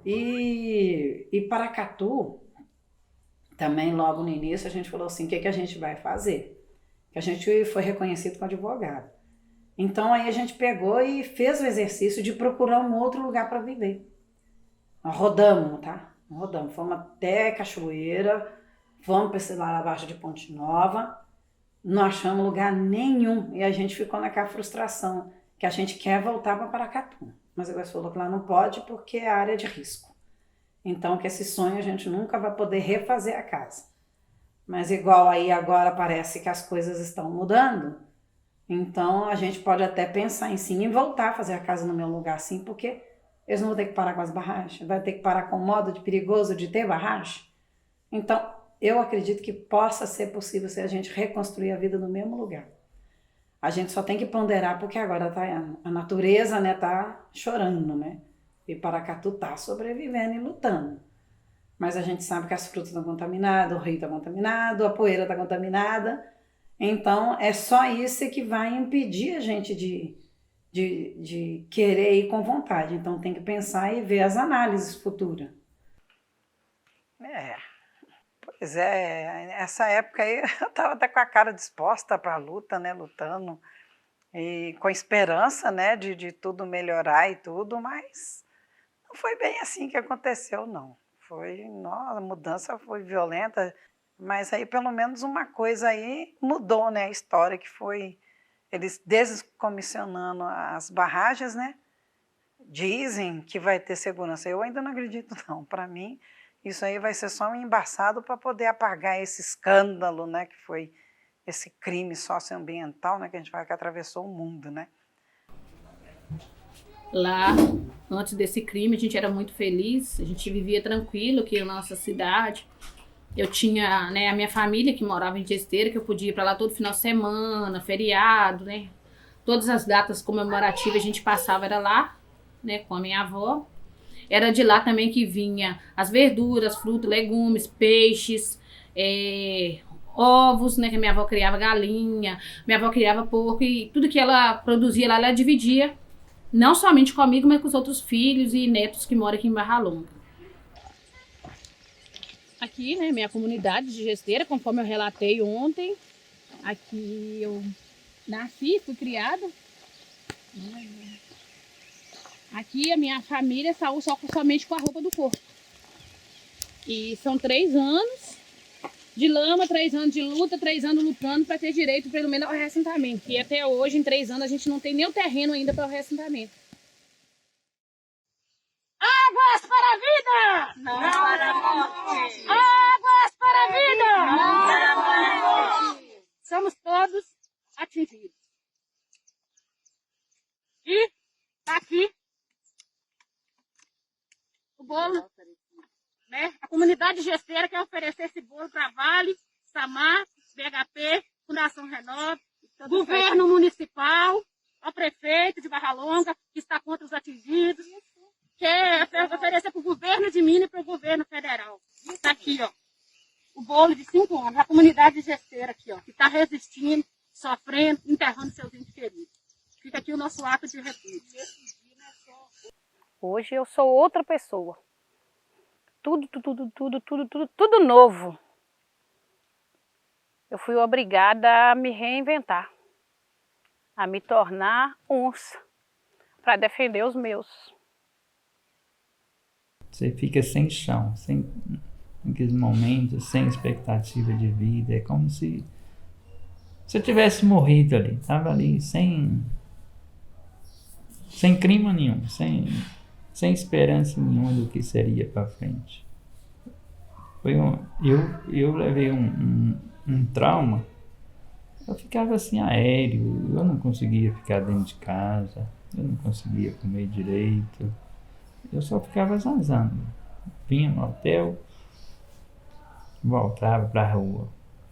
E Paracatu, também logo no início, a gente falou assim, o que, que a gente vai fazer? Que a gente foi reconhecido como advogado. Então aí a gente pegou e fez o exercício de procurar um outro lugar para viver. Nós rodamos, tá? Rodamos, fomos até Cachoeira, fomos para esse lá abaixo de Ponte Nova, não achamos lugar nenhum e a gente ficou naquela frustração que a gente quer voltar para Paracatu. Mas o falou que lá não pode porque é área de risco. Então, que esse sonho a gente nunca vai poder refazer a casa. Mas igual aí agora parece que as coisas estão mudando, então a gente pode até pensar em sim em voltar a fazer a casa no meu lugar sim, porque eles não vão ter que parar com as barragens, vai ter que parar com o modo de perigoso de ter barragem. Então, eu acredito que possa ser possível se a gente reconstruir a vida no mesmo lugar. A gente só tem que ponderar porque agora tá, a natureza, né, tá chorando, né? E Paracatu tá sobrevivendo e lutando. Mas a gente sabe que as frutas estão contaminadas, o rio está contaminado, a poeira está contaminada. Então, é só isso que vai impedir a gente de querer ir com vontade. Então, tem que pensar e ver as análises futuras. É, pois é, nessa época aí eu estava até com a cara disposta para a luta, né, lutando, e com esperança, né, de tudo melhorar e tudo, mas não foi bem assim que aconteceu, não. Foi, nossa, a mudança foi violenta, mas aí pelo menos uma coisa aí mudou, né, a história, que foi eles descomissionando as barragens, né, dizem que vai ter segurança. Eu ainda não acredito, não. Para mim, isso aí vai ser só um embaçado para poder apagar esse escândalo, né, que foi esse crime socioambiental, né, que a gente fala que atravessou o mundo, né. Lá, antes desse crime, a gente era muito feliz, a gente vivia tranquilo aqui na nossa cidade. Eu tinha, né, a minha família que morava em Gesteira, que eu podia ir para lá todo final de semana, feriado, né. Todas as datas comemorativas a gente passava era lá, né, com a minha avó. Era de lá também que vinha as verduras, frutas, legumes, peixes, ovos, né, que a minha avó criava galinha, minha avó criava porco e tudo que ela produzia lá, ela dividia, não somente comigo, mas com os outros filhos e netos que moram aqui em Barra Longa. Aqui, né, minha comunidade de Gesteira, conforme eu relatei ontem, aqui eu nasci, fui criada. Aqui a minha família saiu somente com a roupa do corpo. E são 3 anos de lama, 3 anos de luta, 3 anos lutando para ter direito pelo menos ao reassentamento. E até hoje, em 3 anos, a gente não tem nem o terreno ainda para o reassentamento. Águas para a vida! Não para a morte! Águas para a vida! Não para a morte! Somos todos atingidos. E tá aqui o bolo, né? A comunidade gesteira quer oferecer esse bolo para Vale, Samar, BHP, Fundação Renove, governo municipal, ao prefeito de Barra Longa, que está contra os atingidos, quer oferecer para o governo de Minas e para o governo federal. Está aqui, ó, o bolo de 5 anos, a comunidade gesteira aqui, ó, que está resistindo, sofrendo, enterrando seus entes queridos. Fica aqui o nosso ato de repúdio. Hoje eu sou outra pessoa. Tudo novo. Eu fui obrigada a me reinventar, a me tornar onça, para defender os meus. Você fica sem chão, sem aqueles momentos, sem expectativa de vida. É como se você tivesse morrido ali, estava ali sem crime nenhum, sem esperança nenhuma do que seria para frente. Eu levei um trauma. Eu ficava assim aéreo, eu não conseguia ficar dentro de casa, eu não conseguia comer direito, eu só ficava zanzando. Vinha no hotel, voltava para a rua,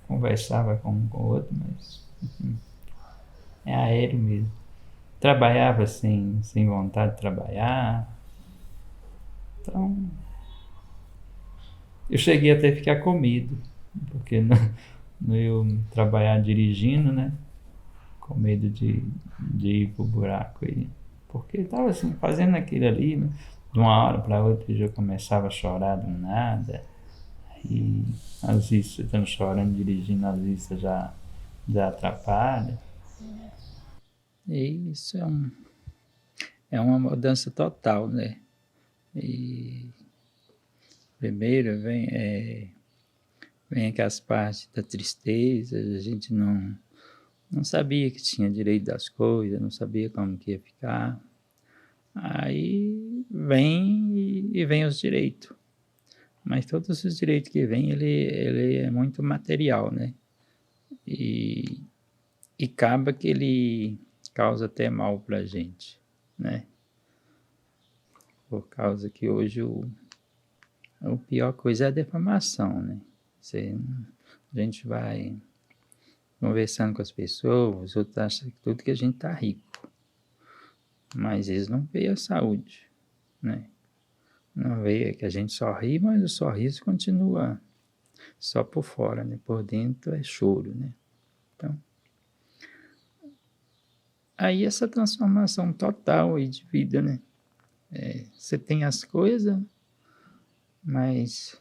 conversava com um com o outro, mas é aéreo mesmo. Trabalhava sem vontade de trabalhar. Então, eu cheguei até a ficar com medo, porque no eu trabalhar dirigindo, né? Com medo de ir pro buraco aí. Porque estava assim, fazendo aquilo ali, né? De uma hora para outra eu começava a chorar do nada. E às vezes você estando chorando, dirigindo, às vezes você já atrapalha. E isso é uma mudança total, né? E primeiro vem aquelas partes da tristeza, a gente não sabia que tinha direito das coisas, não sabia como que ia ficar. Aí vem os direitos. Mas todos os direitos que vem, ele é muito material, né? E acaba que ele causa até mal pra gente, né? Por causa que hoje a pior coisa é a defamação, né? A gente vai conversando com as pessoas, os outros acham que tudo que a gente tá rico. Mas eles não veem a saúde, né? Não vê que a gente sorri, mas o sorriso continua só por fora, né? Por dentro é choro, né? Então, aí essa transformação total aí de vida, né? Você tem as coisas, mas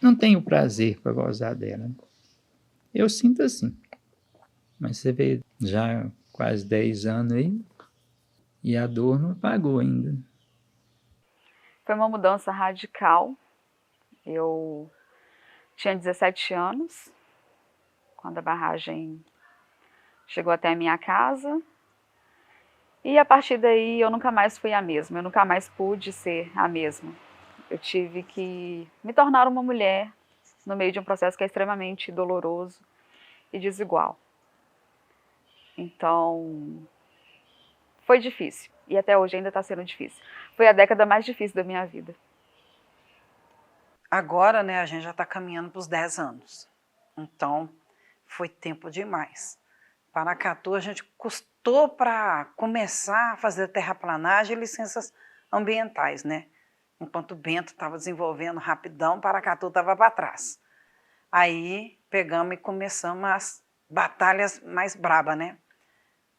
não tem o prazer para gozar dela. Né? Eu sinto assim. Mas você vê já quase 10 anos aí e a dor não apagou ainda. Foi uma mudança radical. Eu tinha 17 anos quando a barragem chegou até a minha casa. E a partir daí eu nunca mais fui a mesma, eu nunca mais pude ser a mesma. Eu tive que me tornar uma mulher no meio de um processo que é extremamente doloroso e desigual. Então, foi difícil. E até hoje ainda está sendo difícil. Foi a década mais difícil da minha vida. Agora, né, a gente já está caminhando para os 10 anos. Então, foi tempo demais. Paracatu, a gente custou para começar a fazer terraplanagem e licenças ambientais, né? Enquanto o Bento estava desenvolvendo rapidão, Paracatu estava para trás. Aí pegamos e começamos as batalhas mais brabas, né?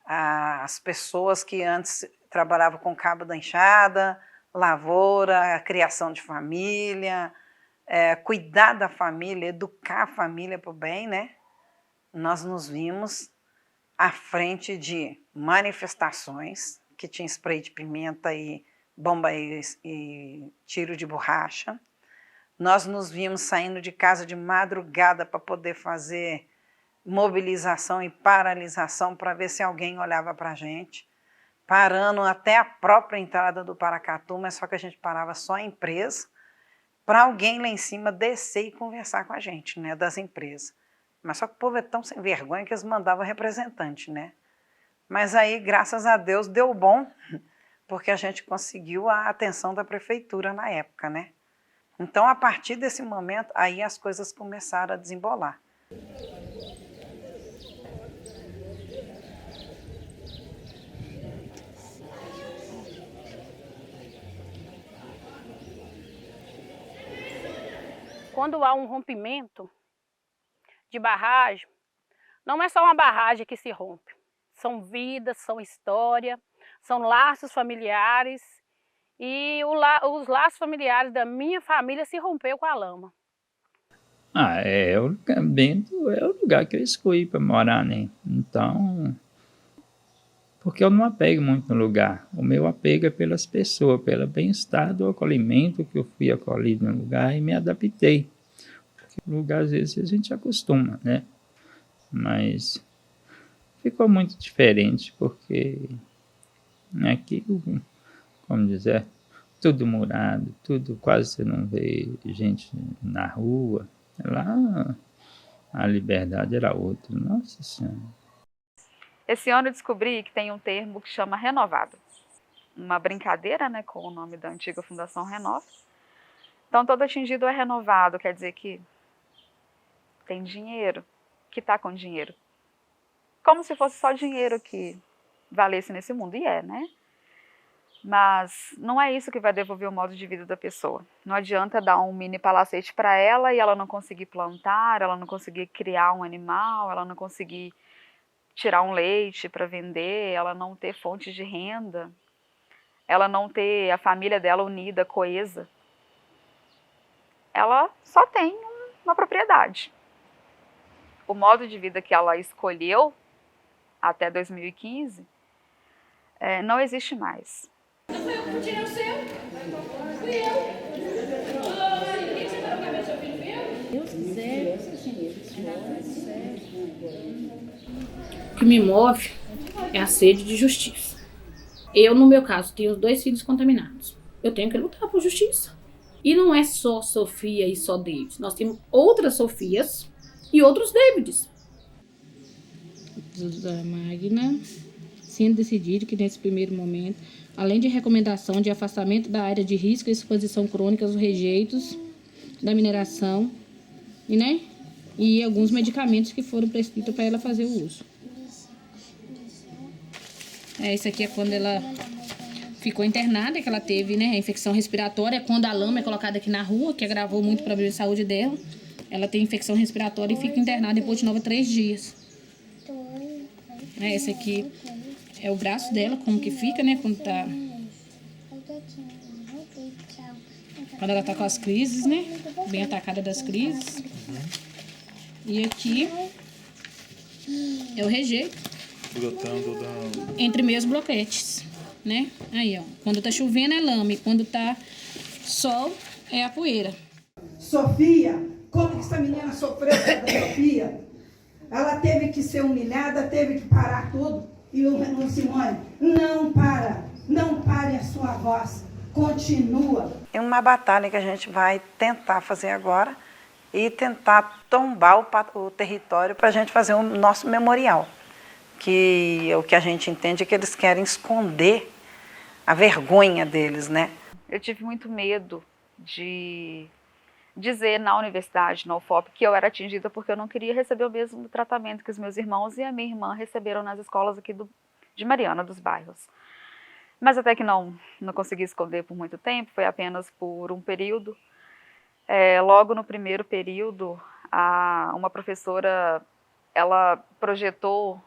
As pessoas que antes trabalhavam com cabo da enxada, lavoura, criação de família, cuidar da família, educar a família para o bem, né? Nós nos vimos à frente de manifestações, que tinha spray de pimenta e bomba e tiro de borracha. Nós nos vimos saindo de casa de madrugada para poder fazer mobilização e paralisação para ver se alguém olhava para a gente, parando até a própria entrada do Paracatu, mas só que a gente parava só a empresa, para alguém lá em cima descer e conversar com a gente, né, das empresas. Mas só que o povo é tão sem vergonha que eles mandavam representante, né? Mas aí, graças a Deus, deu bom, porque a gente conseguiu a atenção da prefeitura na época, né? Então, a partir desse momento, aí as coisas começaram a desembolar. Quando há um rompimento de barragem, não é só uma barragem que se rompe. São vidas, são história, são laços familiares. E os laços familiares da minha família se rompeu com a lama. Bento é o lugar que eu escolhi para morar, né? Então, porque eu não apego muito no lugar. O meu apego é pelas pessoas, pelo bem-estar do acolhimento que eu fui acolhido no lugar e me adaptei. Porque no lugar, às vezes, a gente acostuma, né? Mas ficou muito diferente, porque aqui, como dizer, tudo murado, tudo quase você não vê gente na rua. Lá a liberdade era outra, nossa senhora. Esse ano eu descobri que tem um termo que chama renovado. Uma brincadeira, né, com o nome da antiga Fundação Renova. Então, todo atingido é renovado, quer dizer que tem dinheiro, que está com dinheiro. Como se fosse só dinheiro que valesse nesse mundo, e né? Mas não é isso que vai devolver o modo de vida da pessoa. Não adianta dar um mini palacete para ela e ela não conseguir plantar, ela não conseguir criar um animal, ela não conseguir tirar um leite para vender, ela não ter fonte de renda. ela não ter a família dela unida, coesa, ela só tem uma propriedade. O modo de vida que ela escolheu até 2015 não existe mais. O que me move é a sede de justiça. Eu, no meu caso, tenho 2 filhos contaminados. Eu tenho que lutar por justiça. E não é só Sofia e só David. Nós temos outras Sofias e outros Davids. Da Magna, sendo decidido que nesse primeiro momento, além de recomendação de afastamento da área de risco e exposição crônica aos rejeitos da mineração, e alguns medicamentos que foram prescritos para ela fazer o uso. Isso aqui é quando ela ficou internada, que ela teve, a infecção respiratória, quando a lama é colocada aqui na rua, que agravou muito o problema de saúde dela. Ela tem infecção respiratória e fica internada depois de novo 3 dias. Esse aqui é o braço dela, como que fica, quando ela tá com as crises, bem atacada das crises. E aqui é o rejeito. Brotando entre meios bloquetes, Aí, ó, quando tá chovendo é lama e quando tá sol é a poeira. Sofia, como que essa menina sofreu da Sofia? Ela teve que ser humilhada, teve que parar tudo. E o Simone, não pare a sua voz, continua. É uma batalha que a gente vai tentar fazer agora e tentar tombar o território para a gente fazer o nosso memorial. Que o que a gente entende é que eles querem esconder a vergonha deles, Eu tive muito medo de dizer na universidade, na UFOP, que eu era atingida porque eu não queria receber o mesmo tratamento que os meus irmãos e a minha irmã receberam nas escolas aqui de Mariana, dos bairros. Mas até que não consegui esconder por muito tempo, foi apenas por um período. Logo no primeiro período, uma professora, ela projetou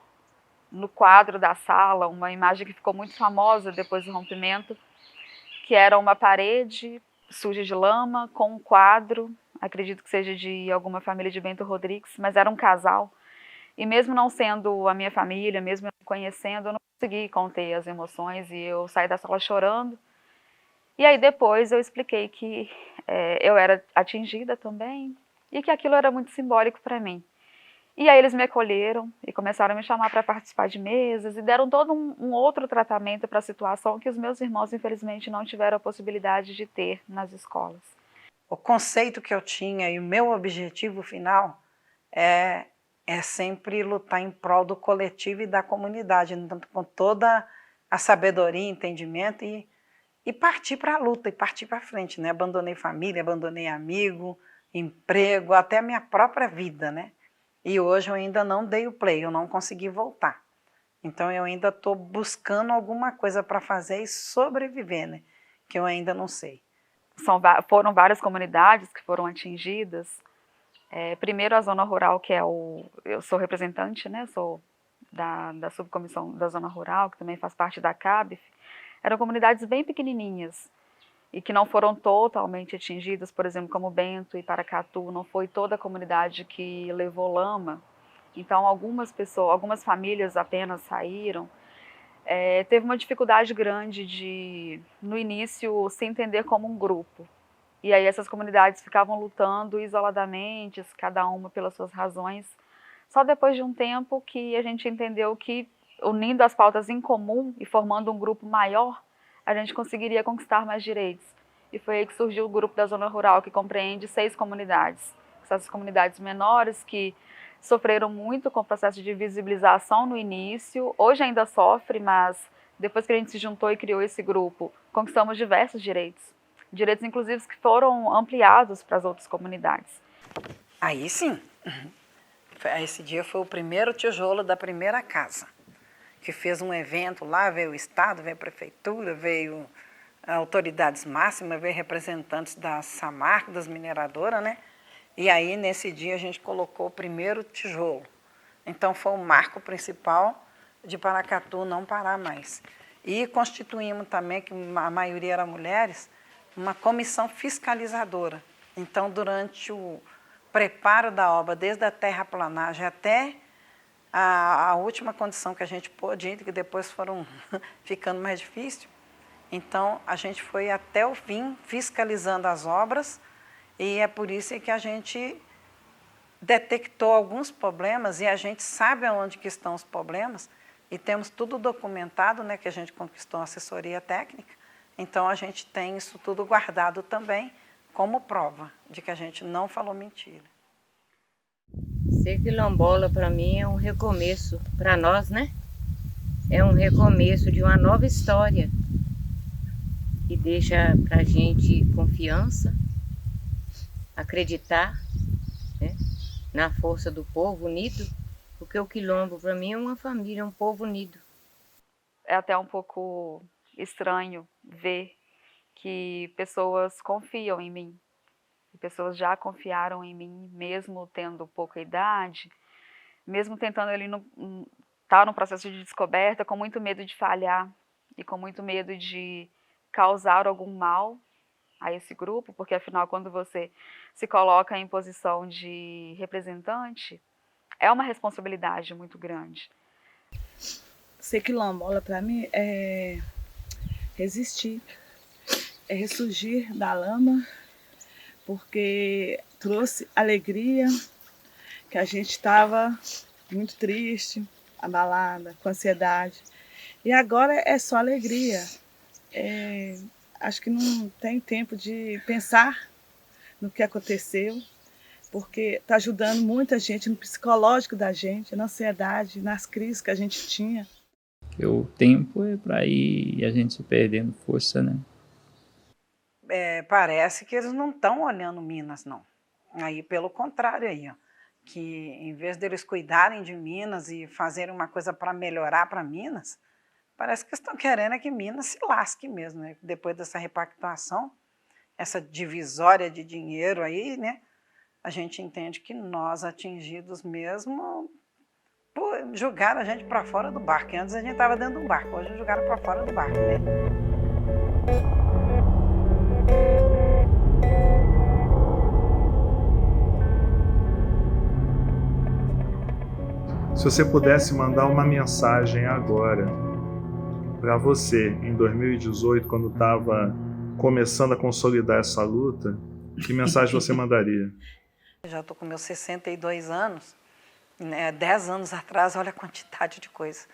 no quadro da sala uma imagem que ficou muito famosa depois do rompimento, que era uma parede suja de lama com um quadro, acredito que seja de alguma família de Bento Rodrigues, mas era um casal. E mesmo não sendo a minha família, mesmo eu conhecendo, eu não consegui conter as emoções e eu saí da sala chorando. E aí depois eu expliquei que eu era atingida também e que aquilo era muito simbólico para mim. E aí eles me acolheram e começaram a me chamar para participar de mesas e deram todo um outro tratamento para a situação que os meus irmãos, infelizmente, não tiveram a possibilidade de ter nas escolas. O conceito que eu tinha e o meu objetivo final é sempre lutar em prol do coletivo e da comunidade, com toda a sabedoria, entendimento e partir para a luta e partir para frente, Abandonei família, abandonei amigo, emprego, até a minha própria vida, E hoje eu ainda não dei o play, eu não consegui voltar. Então eu ainda estou buscando alguma coisa para fazer e sobreviver, que eu ainda não sei. Foram várias comunidades que foram atingidas. Primeiro a zona rural, que eu sou representante, sou da subcomissão da zona rural, que também faz parte da CABEF. Eram comunidades bem pequenininhas e que não foram totalmente atingidas, por exemplo, como Bento e Paracatu, não foi toda a comunidade que levou lama. Então algumas famílias apenas saíram. Teve uma dificuldade grande no início, se entender como um grupo. E aí essas comunidades ficavam lutando isoladamente, cada uma pelas suas razões. Só depois de um tempo que a gente entendeu que, unindo as pautas em comum e formando um grupo maior, a gente conseguiria conquistar mais direitos. E foi aí que surgiu o grupo da Zona Rural, que compreende 6 comunidades. Essas comunidades menores que sofreram muito com o processo de visibilização no início, hoje ainda sofre, mas depois que a gente se juntou e criou esse grupo, conquistamos diversos direitos. Direitos, inclusive, que foram ampliados para as outras comunidades. Aí sim, esse dia foi o primeiro tijolo da primeira casa, que fez um evento lá, veio o Estado, veio a Prefeitura, veio autoridades máximas, veio representantes da Samarco, das mineradoras, E aí, nesse dia, a gente colocou o primeiro tijolo. Então, foi o marco principal de Paracatu não parar mais. E constituímos também, que a maioria eram mulheres, uma comissão fiscalizadora. Então, durante o preparo da obra, desde a terraplanagem até a última condição que a gente pôde, que depois foram ficando mais difícil, então a gente foi até o fim fiscalizando as obras, e é por isso que a gente detectou alguns problemas, e a gente sabe aonde que estão os problemas, e temos tudo documentado, né, que a gente conquistou a assessoria técnica, então a gente tem isso tudo guardado também como prova de que a gente não falou mentira. Ser quilombola para mim é um recomeço, para nós, né? É um recomeço de uma nova história que deixa para a gente confiança, acreditar, né, na força do povo unido, porque o quilombo para mim é uma família, um povo unido. É até um pouco estranho ver que pessoas confiam em mim. Pessoas já confiaram em mim, mesmo tendo pouca idade, mesmo tentando ele estar no processo de descoberta, com muito medo de falhar e com muito medo de causar algum mal a esse grupo, porque afinal, quando você se coloca em posição de representante, é uma responsabilidade muito grande. Ser quilombola para mim é resistir, é ressurgir da lama, porque trouxe alegria, que a gente estava muito triste, abalada, com ansiedade. E agora é só alegria. Acho que não tem tempo de pensar no que aconteceu, porque está ajudando muita gente no psicológico da gente, na ansiedade, nas crises que a gente tinha. Porque o tempo é para ir a gente se perdendo força, né? Parece que eles não estão olhando Minas, não. Aí, pelo contrário, aí, ó, que em vez deles cuidarem de Minas e fazerem uma coisa para melhorar para Minas, parece que estão querendo é que Minas se lasque mesmo, né? Depois dessa repactuação, essa divisória de dinheiro aí, né? A gente entende que nós, atingidos mesmo, jogaram a gente para fora do barco. Antes a gente estava dentro do barco, hoje jogaram para fora do barco, né? Se você pudesse mandar uma mensagem agora para você, em 2018, quando estava começando a consolidar essa luta, que mensagem você mandaria? Já estou com meus 62 anos, né? 10 anos atrás, olha a quantidade de coisa.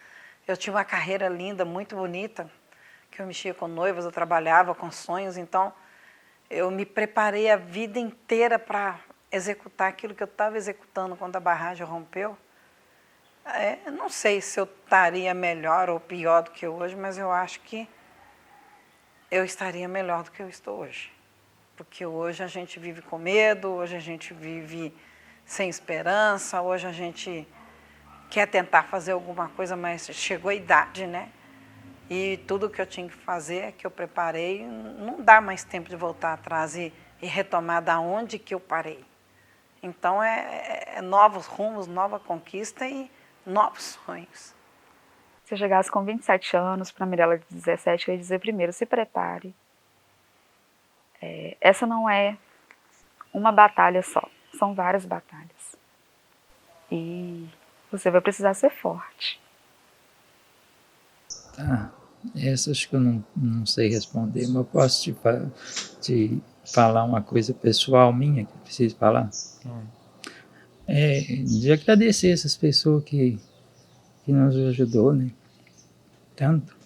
Eu tinha uma carreira linda, muito bonita, que eu mexia com noivas, eu trabalhava com sonhos, então eu me preparei a vida inteira para executar aquilo que eu estava executando quando a barragem rompeu. Não sei se eu estaria melhor ou pior do que hoje, mas eu acho que eu estaria melhor do que eu estou hoje. Porque hoje a gente vive com medo, hoje a gente vive sem esperança, hoje a gente quer tentar fazer alguma coisa, mas chegou a idade, né? E tudo que eu tinha que fazer, que eu preparei, não dá mais tempo de voltar atrás e retomar da onde que eu parei. Então, novos rumos, nova conquista e novos sonhos. Se eu chegasse com 27 anos para a Mirella de 17, eu ia dizer primeiro, se prepare. Essa não é uma batalha só, são várias batalhas. E você vai precisar ser forte. Tá, essa acho que eu não sei responder, mas eu posso te falar uma coisa pessoal minha que eu preciso falar? De agradecer essas pessoas que nos ajudou, né? Tanto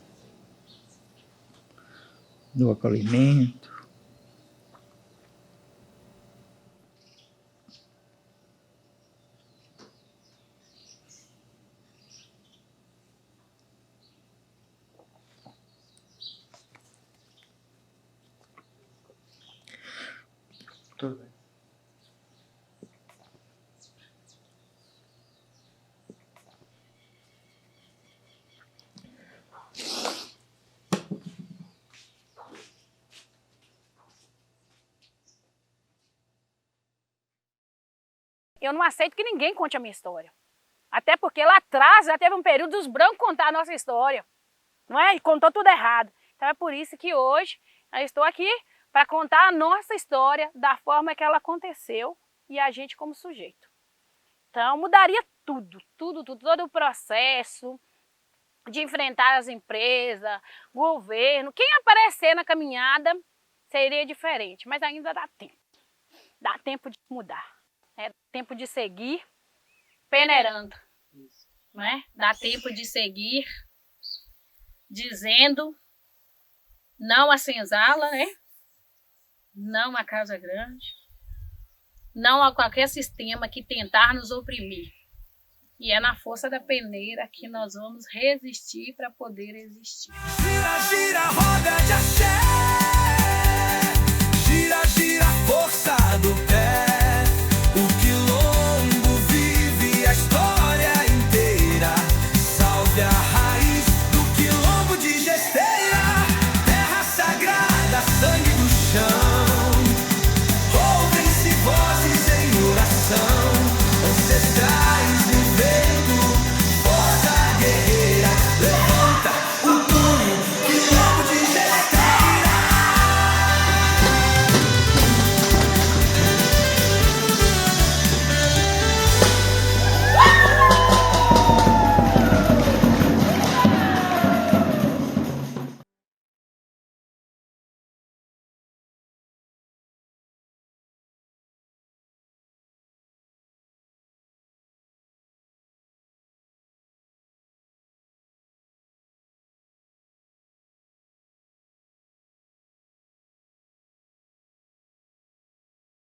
no acolhimento. Tudo bem. Eu não aceito que ninguém conte a minha história. Até porque lá atrás já teve um período dos brancos contar a nossa história. não é? E contou tudo errado. Então é por isso que hoje eu estou aqui para contar a nossa história da forma que ela aconteceu e a gente como sujeito. Então mudaria tudo, todo o processo de enfrentar as empresas, governo, quem aparecer na caminhada seria diferente, mas ainda dá tempo de mudar, dá tempo de seguir peneirando, não é? Dá tempo de seguir dizendo não à senzala, né? Não à casa grande, não a qualquer sistema que tentar nos oprimir. E é na força da peneira que nós vamos resistir para poder existir. Gira, gira, roda de axé.